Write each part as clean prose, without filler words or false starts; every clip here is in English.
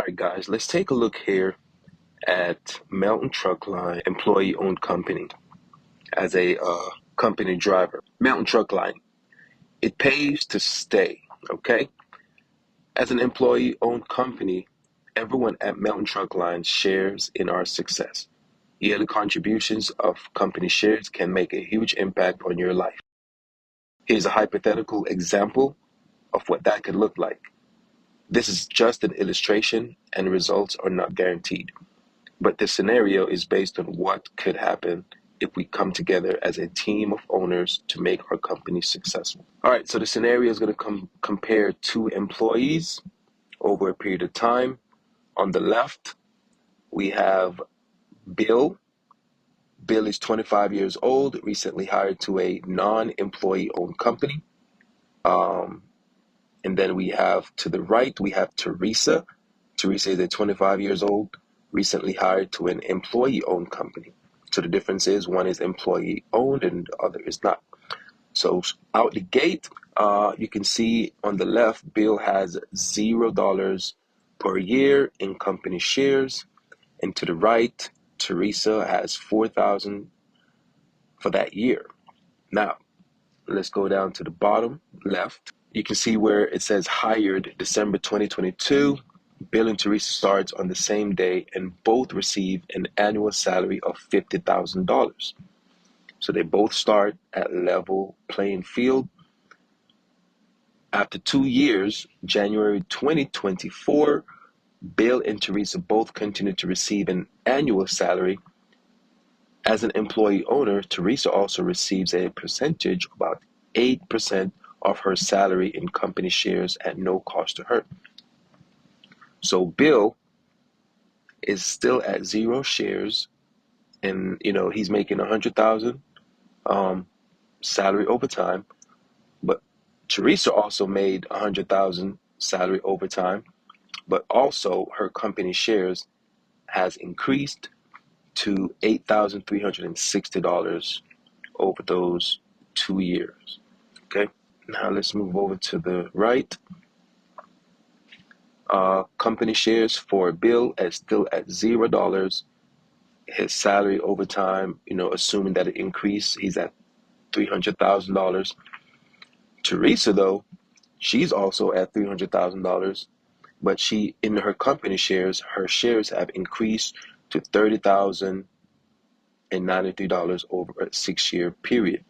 right, guys, let's take a look here at Melton Truck Line, employee-owned company, as a company driver. Melton Truck Line, it pays to stay, okay? As an employee-owned company, everyone at Melton Truck Line shares in our success. Yearly contributions of company shares can make a huge impact on your life. Here's a hypothetical example of what that could look like. This is just an illustration, and results are not guaranteed. But the scenario is based on what could happen if we come together as a team of owners to make our company successful. All right, so the scenario is going to compare two employees over a period of time. On the left, we have Bill. Bill is 25 years old, recently hired to a non-employee owned company. And then we have to the right, we have Teresa. Teresa is 25 years old, recently hired to an employee-owned company. So the difference is one is employee-owned and the other is not. So out the gate, you can see on the left, Bill has $0 per year in company shares. And to the right, Teresa has $4,000 for that year. Now, let's go down to the bottom left. You can see where it says hired December 2022. Bill and Teresa starts on the same day and both receive an annual salary of $50,000. So they both start at level playing field. After 2 years, January 2024, Bill and Teresa both continue to receive an annual salary. As an employee owner, Teresa also receives a percentage, about 8% of her salary in company shares at no cost to her. So Bill is still at 0 shares, and he's making 100,000 salary over time. But Teresa also made 100,000 salary over time, but also her company shares has increased to $8,360 over those 2 years. Okay, now let's move over to the right. Company shares for Bill is still at $0. His salary over time, assuming that it increased, he's at $300,000. Teresa, though, she's also at $300,000, but in her company shares, her shares have increased to $30,093 over a 6-year period.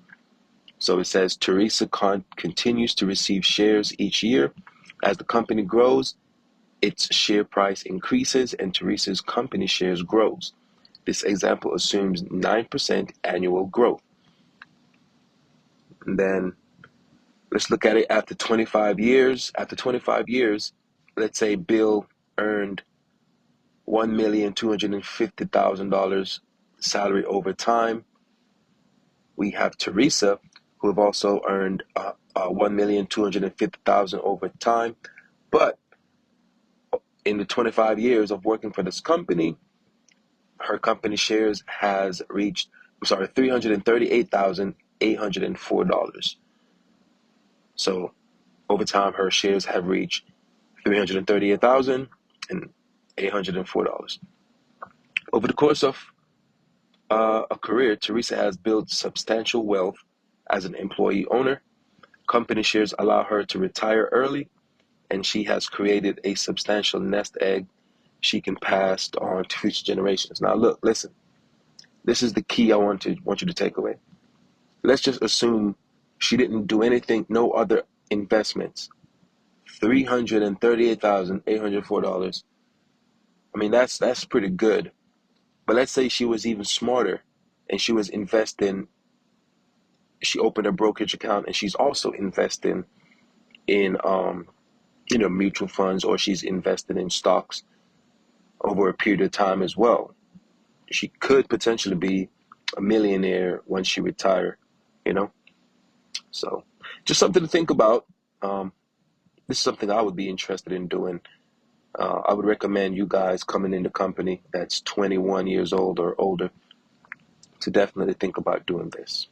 So it says Teresa continues to receive shares each year. As the company grows, its share price increases and Teresa's company shares grows. This example assumes 9% annual growth. And then let's look at it after 25 years. After 25 years, let's say Bill earned $1,250,000 salary over time. We have Teresa, who have also earned $1,250,000 over time. But in the 25 years of working for this company, her company shares has reached, $338,804. So over time, her shares have reached $338,804. Over the course of a career, Teresa has built substantial wealth as an employee owner. Company shares allow her to retire early, and she has created a substantial nest egg she can pass on to future generations. Now, look, listen. This is the key I want you to take away. Let's just assume she didn't do anything, no other investments. $338,804. I mean, that's pretty good. But let's say she was even smarter and she was investing. She opened a brokerage account and she's also investing in mutual funds, or she's invested in stocks over a period of time as well. She could potentially be a millionaire when she retire, So just something to think about. This is something I would be interested in doing. I would recommend you guys coming in the company that's 21 years old or older to definitely think about doing this.